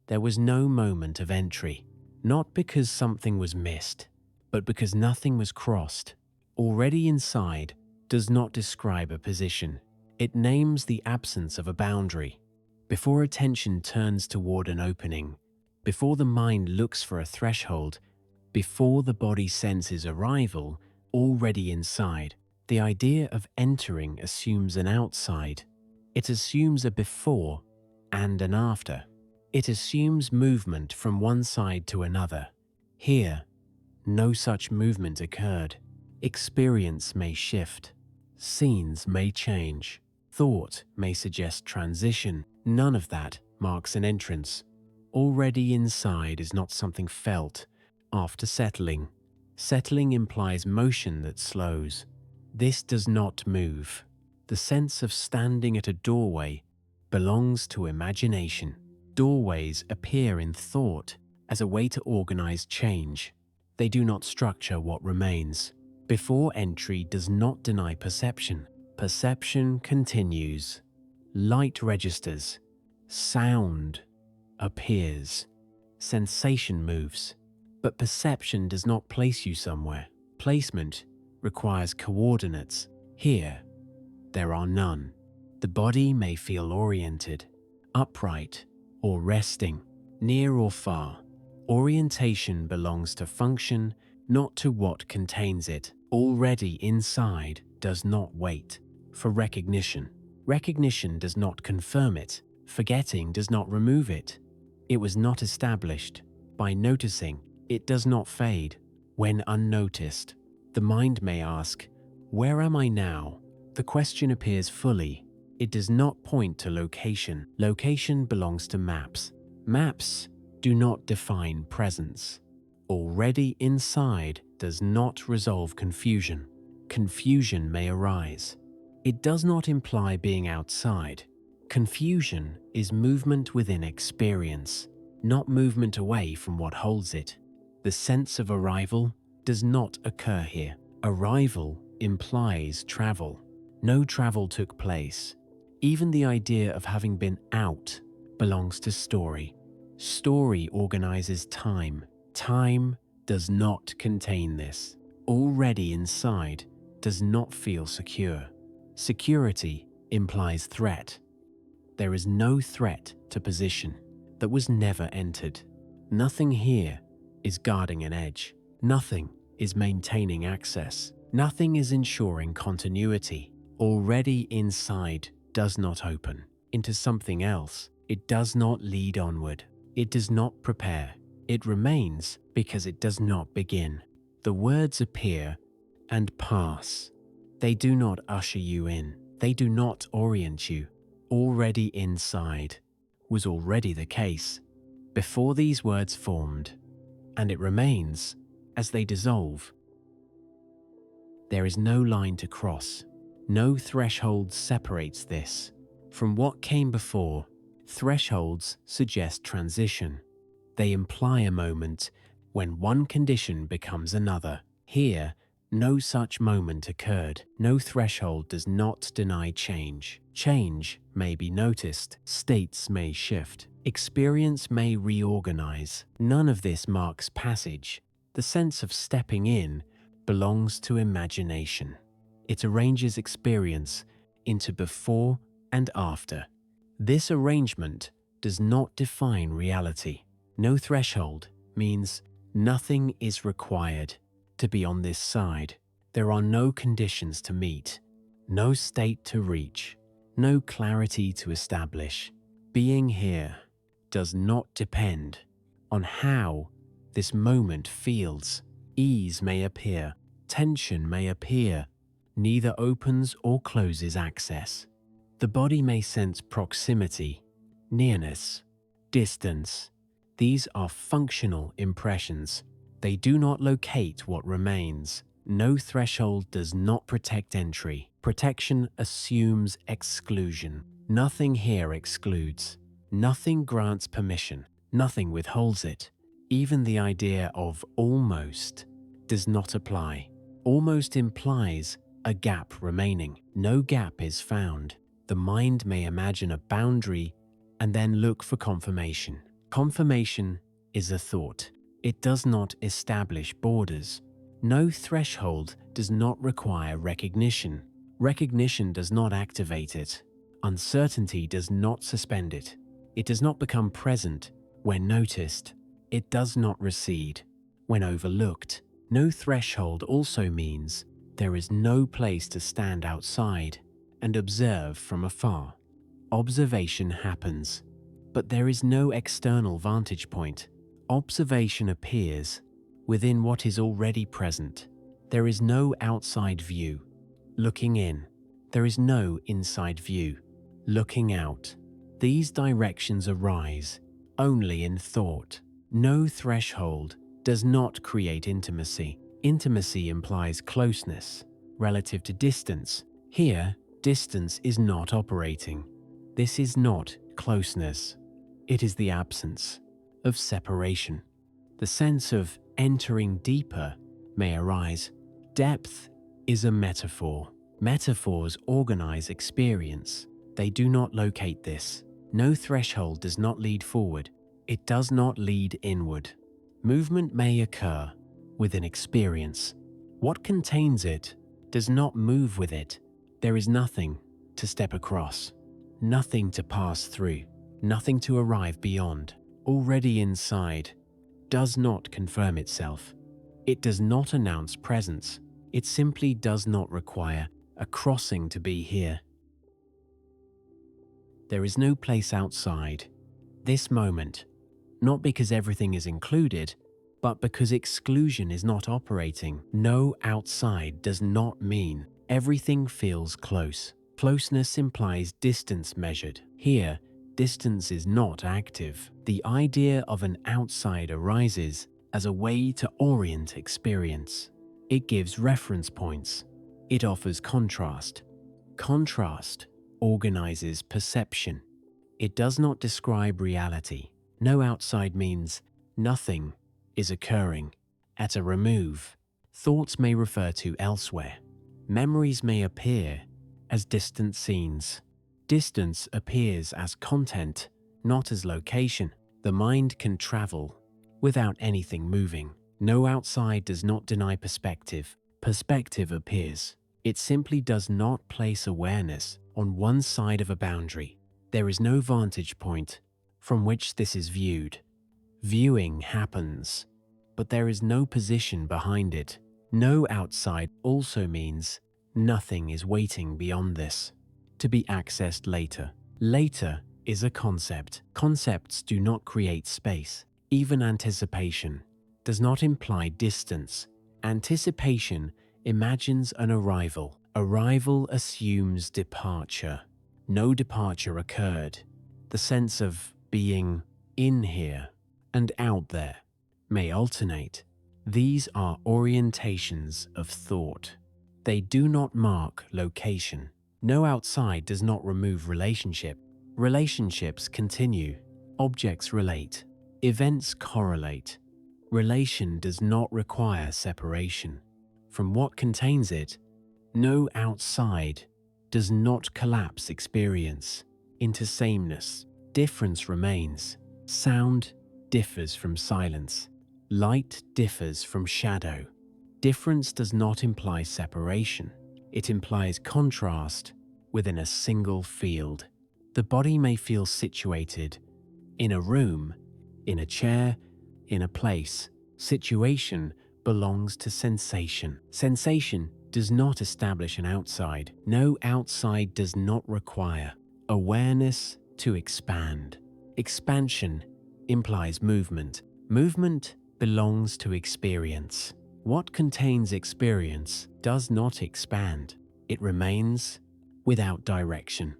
there was no moment of entry, not because something was missed, but because nothing was crossed. Already inside does not describe a position. It names the absence of a boundary. Before attention turns toward an opening, before the mind looks for a threshold, before the body senses arrival, already inside, the idea of entering assumes an outside. It assumes a before and an after. It assumes movement from one side to another. Here, no such movement occurred. Experience may shift. Scenes may change. Thought may suggest transition. None of that marks an entrance. Already inside is not something felt after settling. Settling implies motion that slows. This does not move. The sense of standing at a doorway belongs to imagination. Doorways appear in thought as a way to organize change. They do not structure what remains. Before entry does not deny perception. Perception continues. Light registers. Sound appears. Sensation moves. But perception does not place you somewhere. Placement requires coordinates. Here, there are none. The body may feel oriented, upright or resting, near or far. Orientation belongs to function, not to what contains it. Already inside does not wait for recognition. Recognition does not confirm it. Forgetting does not remove it. It was not established. By noticing, it does not fade. When unnoticed, the mind may ask, "Where am I now?" The question appears fully. It does not point to location. Location belongs to maps. Maps do not define presence. Already inside does not resolve confusion. Confusion may arise. It does not imply being outside. Confusion is movement within experience, not movement away from what holds it. The sense of arrival does not occur here. Arrival implies travel. No travel took place. Even the idea of having been out belongs to story. Story organizes time. Time does not contain this. Already inside does not feel secure. Security implies threat. There is no threat to position that was never entered. Nothing here is guarding an edge. Nothing is maintaining access. Nothing is ensuring continuity. Already inside does not open into something else. It does not lead onward. It does not prepare. It remains because it does not begin. The words appear and pass. They do not usher you in. They do not orient you. Already inside was already the case before these words formed, and it remains as they dissolve. There is no line to cross. No threshold separates this from what came before. Thresholds suggest transition. They imply a moment when one condition becomes another. Here, no such moment occurred. No threshold does not deny change. Change may be noticed. States may shift. Experience may reorganize. None of this marks passage. The sense of stepping in belongs to imagination. It arranges experience into before and after. This arrangement does not define reality. No threshold means nothing is required to be on this side. There are no conditions to meet, no state to reach, no clarity to establish. Being here does not depend on how this moment feels. Ease may appear, tension may appear. Neither opens or closes access. The body may sense proximity, nearness, distance. These are functional impressions. They do not locate what remains. No threshold does not protect entry. Protection assumes exclusion. Nothing here excludes. Nothing grants permission. Nothing withholds it. Even the idea of almost does not apply. Almost implies a gap remaining. No gap is found. The mind may imagine a boundary and then look for confirmation. Confirmation is a thought. It does not establish borders. No threshold does not require recognition. Recognition does not activate it. Uncertainty does not suspend it. It does not become present when noticed. It does not recede when overlooked. No threshold also means there is no place to stand outside and observe from afar. Observation happens, but there is no external vantage point. Observation appears within what is already present. There is no outside view. Looking in, there is no inside view. Looking out, these directions arise only in thought. No threshold does not create intimacy. Intimacy implies closeness relative to distance. Here, distance is not operating. This is not closeness. It is the absence of separation. The sense of entering deeper may arise. Depth is a metaphor. Metaphors organize experience. They do not locate this. No threshold does not lead forward. It does not lead inward. Movement may occur within experience. What contains it does not move with it. There is nothing to step across, nothing to pass through, nothing to arrive beyond. Already inside does not confirm itself. It does not announce presence. It simply does not require a crossing to be here. There is no place outside this moment, not because everything is included, but because exclusion is not operating. No outside does not mean everything feels close. Closeness implies distance measured. Here, distance is not active. The idea of an outside arises as a way to orient experience. It gives reference points. It offers contrast. Contrast organizes perception. It does not describe reality. No outside means nothing is occurring. At a remove, thoughts may refer to elsewhere. Memories may appear as distant scenes. Distance appears as content, not as location. The mind can travel without anything moving. No outside does not deny perspective. Perspective appears. It simply does not place awareness on one side of a boundary. There is no vantage point from which this is viewed. Viewing happens, but there is no position behind it. No outside also means nothing is waiting beyond this, to be accessed later. Later is a concept. Concepts do not create space. Even anticipation does not imply distance. Anticipation imagines an arrival. Arrival assumes departure. No departure occurred. The sense of being in here and out there may alternate. These are orientations of thought. They do not mark location. No outside does not remove relationship. Relationships continue. Objects relate. Events correlate. Relation does not require separation from what contains it. No outside does not collapse experience into sameness. Difference remains. Sound differs from silence. Light differs from shadow. Difference does not imply separation. It implies contrast within a single field. The body may feel situated in a room, in a chair, in a place. Situation belongs to sensation. Sensation does not establish an outside. No outside does not require awareness to expand. Expansion implies movement. Movement belongs to experience. What contains experience does not expand. It remains without direction.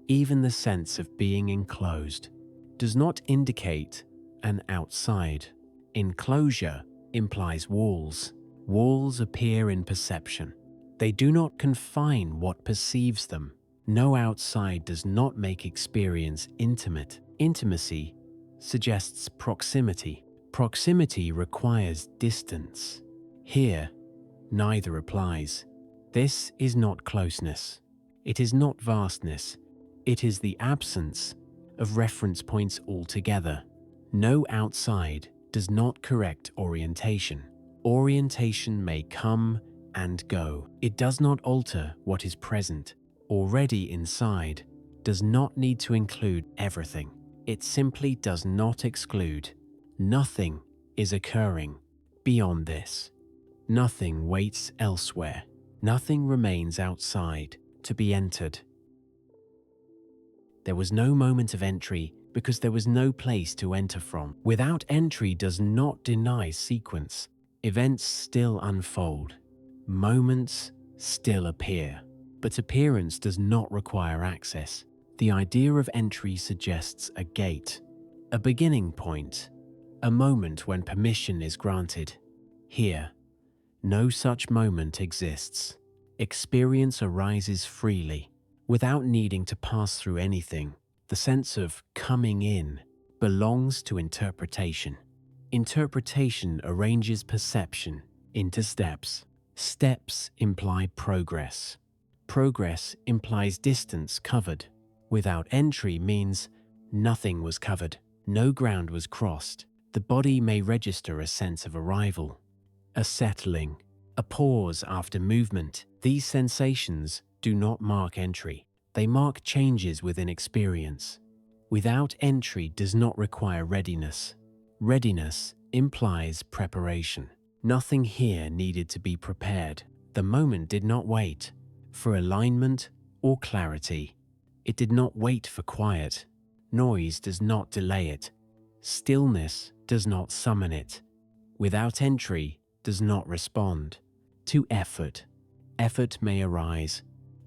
Even the sense of being enclosed does not indicate an outside. Enclosure implies walls. Walls appear in perception. They do not confine what perceives them. No outside does not make experience intimate. Intimacy suggests proximity. Proximity requires distance. Here, neither applies. This is not closeness. It is not vastness. It is the absence of reference points altogether. No outside does not correct orientation. Orientation may come and go. It does not alter what is present. Already inside does not need to include everything. It simply does not exclude. Nothing is occurring beyond this. Nothing waits elsewhere. Nothing remains outside to be entered. There was no moment of entry because there was no place to enter from. Without entry does not deny sequence. Events still unfold. Moments still appear. But appearance does not require access. The idea of entry suggests a gate, a beginning point, a moment when permission is granted. Here, no such moment exists. Experience arises freely, without needing to pass through anything. The sense of coming in belongs to interpretation. Interpretation arranges perception into steps. Steps imply progress. Progress implies distance covered. Without entry means nothing was covered, no ground was crossed. The body may register a sense of arrival, a settling, a pause after movement. These sensations do not mark entry. They mark changes within experience. Without entry does not require readiness. Readiness implies preparation. Nothing here needed to be prepared. The moment did not wait for alignment or clarity. It did not wait for quiet. Noise does not delay it. Stillness does not summon it. Without entry does not respond to effort. Effort may arise.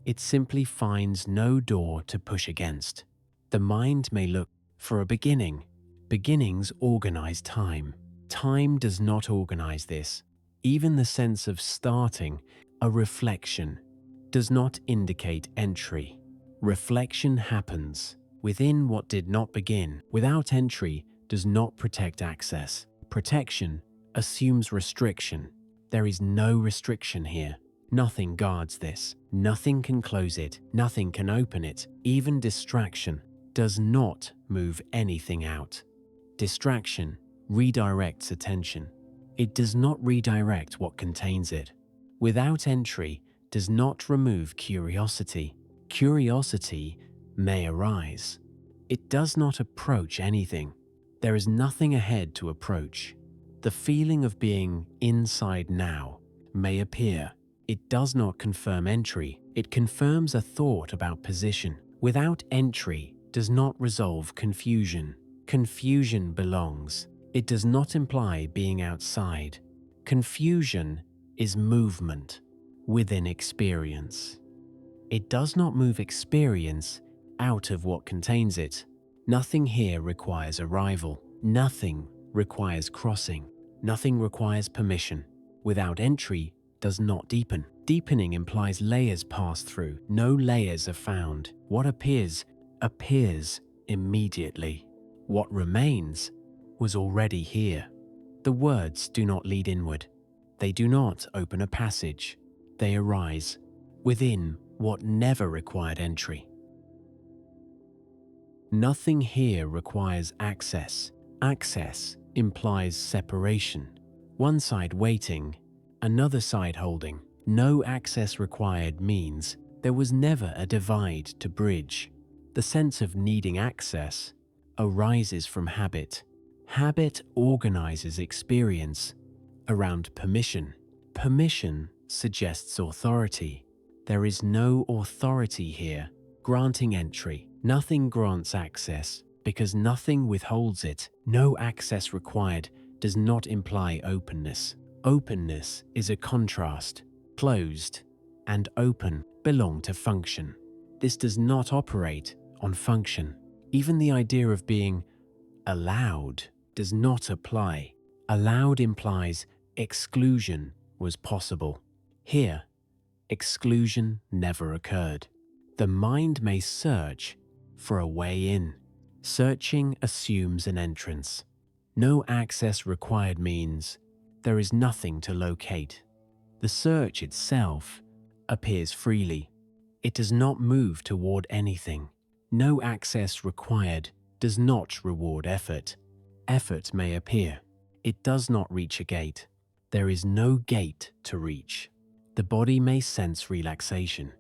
It simply finds no door to push against. The mind may look for a beginning. Beginnings organize time. Time does not organize this. Even the sense of starting, a reflection, does not indicate entry. Reflection happens within what did not begin. Without entry does not protect access. Protection assumes restriction. There is no restriction here. Nothing guards this. Nothing can close it. Nothing can open it. Even distraction does not move anything out. Distraction redirects attention. It does not redirect what contains it. Without entry does not remove curiosity. Curiosity may arise. It does not approach anything. There is nothing ahead to approach. The feeling of being inside now may appear. It does not confirm entry. It confirms a thought about position. Without entry does not resolve confusion. Confusion belongs. It does not imply being outside. Confusion is movement within experience. It does not move experience out of what contains it. Nothing here requires arrival. Nothing requires crossing. Nothing requires permission. Without entry does not deepen. Deepening implies layers pass through. No layers are found. What appears immediately. What remains was already here. The words do not lead inward. They do not open a passage. They arise within what never required entry. Nothing here requires access. Access implies separation. One side waiting, another side holding. No access required means there was never a divide to bridge. The sense of needing access arises from habit. Habit organizes experience around permission. Permission suggests authority. There is no authority here granting entry. Nothing grants access because nothing withholds it. No access required does not imply openness. Openness is a contrast. Closed and open belong to function. This does not operate on function. Even the idea of being allowed does not apply. Allowed implies exclusion was possible. Here, exclusion never occurred. The mind may search for a way in. Searching assumes an entrance. No access required means there is nothing to locate. The search itself appears freely. It does not move toward anything. No access required does not reward effort. effort may appear. It does not reach a gate. There is no gate to reach. The body may sense relaxation.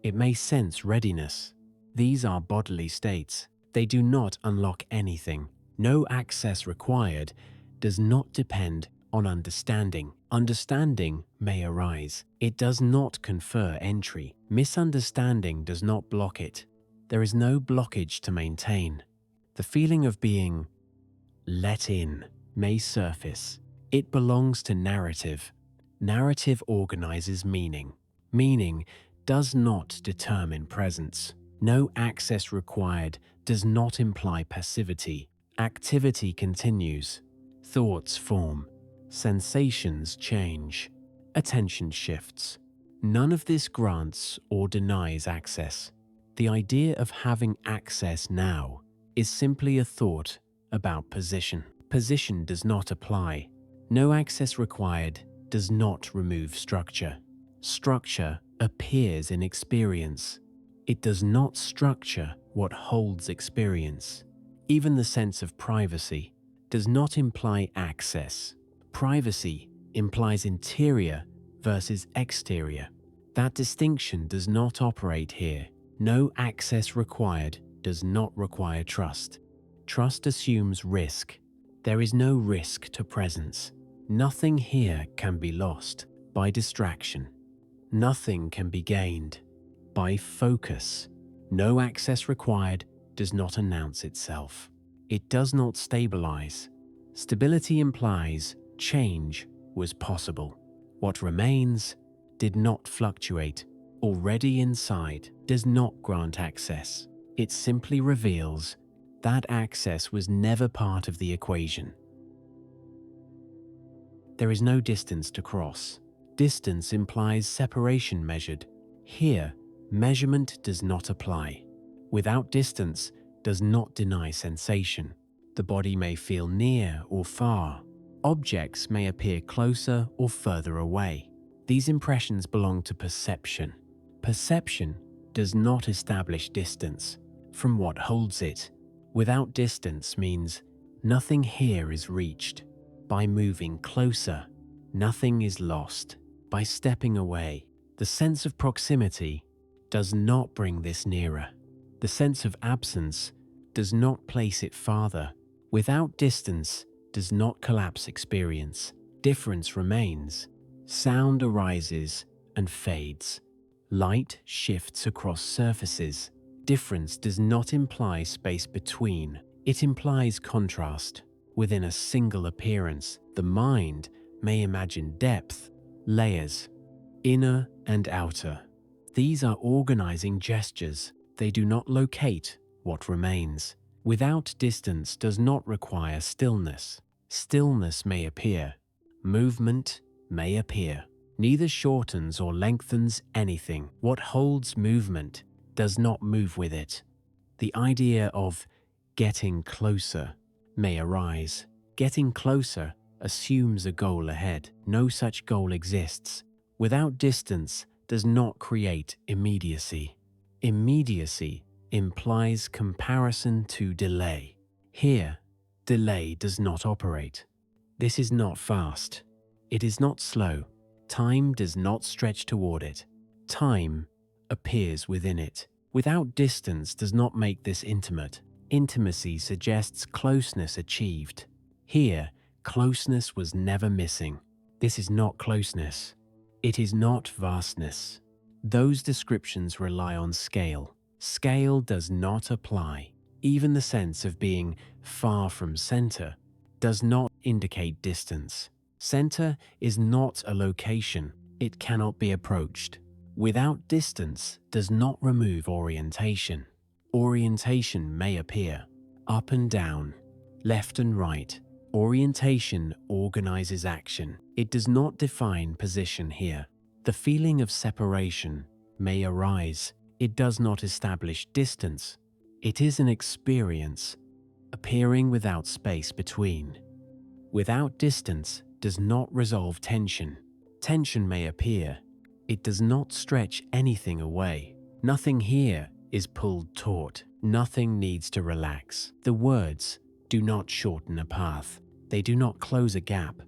It may sense readiness. These are bodily states. They do not unlock anything. No access required does not depend on understanding. Understanding may arise. It does not confer entry. Misunderstanding does not block it. There is no blockage to maintain. The feeling of being let in may surface. It belongs to narrative. Narrative organizes meaning. Meaning does not determine presence. No access required does not imply passivity. Activity continues. Thoughts form. Sensations change. Attention shifts. None of this grants or denies access. The idea of having access now is simply a thought about position. Position does not apply. No access required does not remove structure. Structure appears in experience. It does not structure what holds experience. Even the sense of privacy does not imply access. Privacy implies interior versus exterior. That distinction does not operate here. No access required does not require trust. Trust assumes risk. There is no risk to presence. Nothing here can be lost by distraction. Nothing can be gained by focus. No access required does not announce itself. It does not stabilize. Stability implies change was possible. What remains did not fluctuate. Already inside does not grant access. It simply reveals that access was never part of the equation. There is no distance to cross. Distance implies separation measured. Here, measurement does not apply. Without distance does not deny sensation. The body may feel near or far. Objects may appear closer or further away. These impressions belong to perception. Perception does not establish distance from what holds it. Without distance means nothing here is reached. By moving closer, nothing is lost. By stepping away, the sense of proximity does not bring this nearer. The sense of absence does not place it farther. Without distance does not collapse experience. Difference remains. Sound arises and fades. Light shifts across surfaces. Difference does not imply space between. It implies contrast. Within a single appearance, the mind may imagine depth, layers, inner and outer. These are organizing gestures. They do not locate what remains. Without distance does not require stillness. Stillness may appear. Movement may appear. Neither shortens or lengthens anything. What holds movement does not move with it. The idea of getting closer may arise. Getting closer assumes a goal ahead. No such goal exists. Without distance does not create immediacy. Immediacy implies comparison to delay. Here, delay does not operate. This is not fast. It is not slow. Time does not stretch toward it. Time appears within it. Without distance does not make this intimate. Intimacy suggests closeness achieved. Here, closeness was never missing. This is not closeness. It is not vastness. Those descriptions rely on scale. Scale does not apply. Even the sense of being far from center does not indicate distance. Center is not a location. It cannot be approached. Without distance does not remove orientation. Orientation may appear. Up and down, left and right. Orientation organizes action. It does not define position here. The feeling of separation may arise. It does not establish distance. It is an experience, appearing without space between. Without distance does not resolve tension. Tension may appear. It does not stretch anything away. Nothing here is pulled taut. Nothing needs to relax. The words do not shorten a path. They do not close a gap.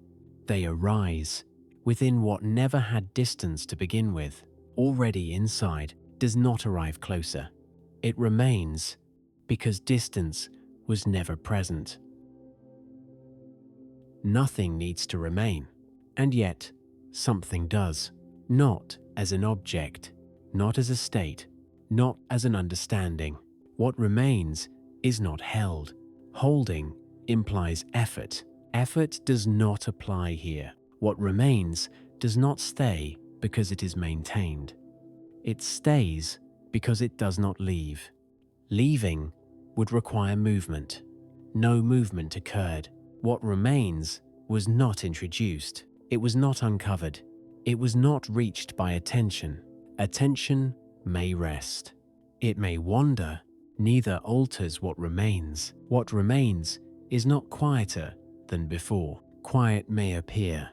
They arise within what never had distance to begin with. Already inside does not arrive closer. It remains because distance was never present. Nothing needs to remain, and yet something does. Not as an object, not as a state, not as an understanding. What remains is not held. Holding implies effort. Effort does not apply here. What remains does not stay because it is maintained. It stays because it does not leave. Leaving would require movement. No movement occurred. What remains was not introduced. It was not uncovered. It was not reached by attention. Attention may rest. It may wander, neither alters what remains. What remains is not quieter than before. Quiet may appear.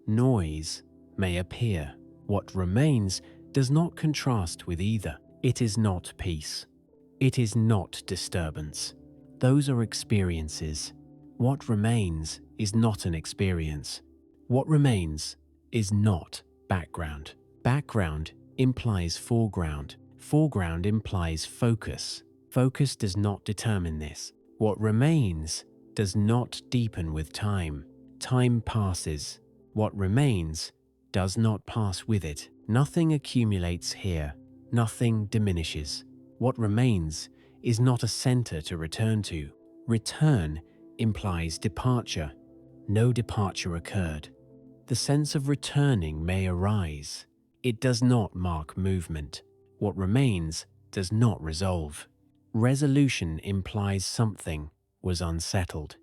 Noise may appear. What remains does not contrast with either. It is not peace. It is not disturbance. Those are experiences. What remains is not an experience. What remains is not background. Background implies foreground. Foreground implies focus. Focus does not determine this. What remains does not deepen with time. Time passes. What remains does not pass with it. Nothing accumulates here. Nothing diminishes. What remains is not a center to return to. Return implies departure. No departure occurred. The sense of returning may arise. It does not mark movement. What remains does not resolve. Resolution implies something was unsettled.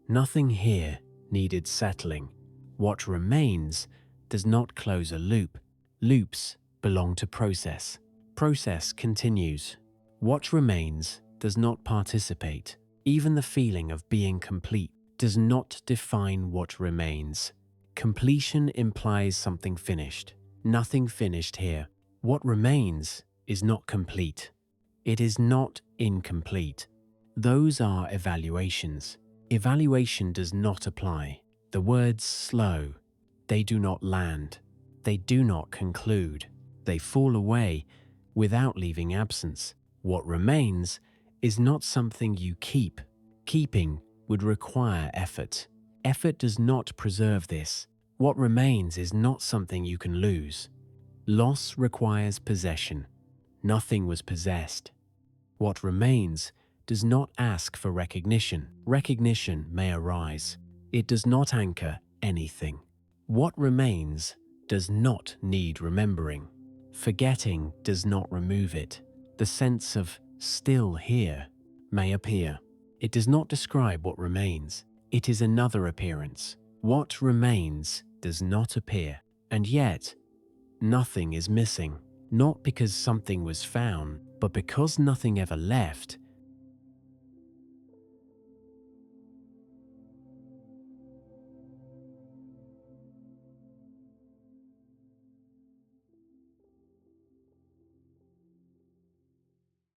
Nothing here needed settling. What remains does not close a loop. Loops belong to process. Process continues. What remains does not participate. Even the feeling of being complete does not define what remains. Completion implies something finished. Nothing finished here. What remains is not complete. It is not incomplete. Those are evaluations. Evaluation does not apply. The words slow. They do not land. They do not conclude. They fall away without leaving absence. What remains is not something you keep. Keeping would require effort. Effort does not preserve this. What remains is not something you can lose. Loss requires possession. Nothing was possessed. What remains does not ask for recognition. Recognition may arise. It does not anchor anything. What remains does not need remembering. Forgetting does not remove it. The sense of still here may appear. It does not describe what remains. It is another appearance. What remains does not appear, and yet nothing is missing. Not because something was found, but because nothing ever left.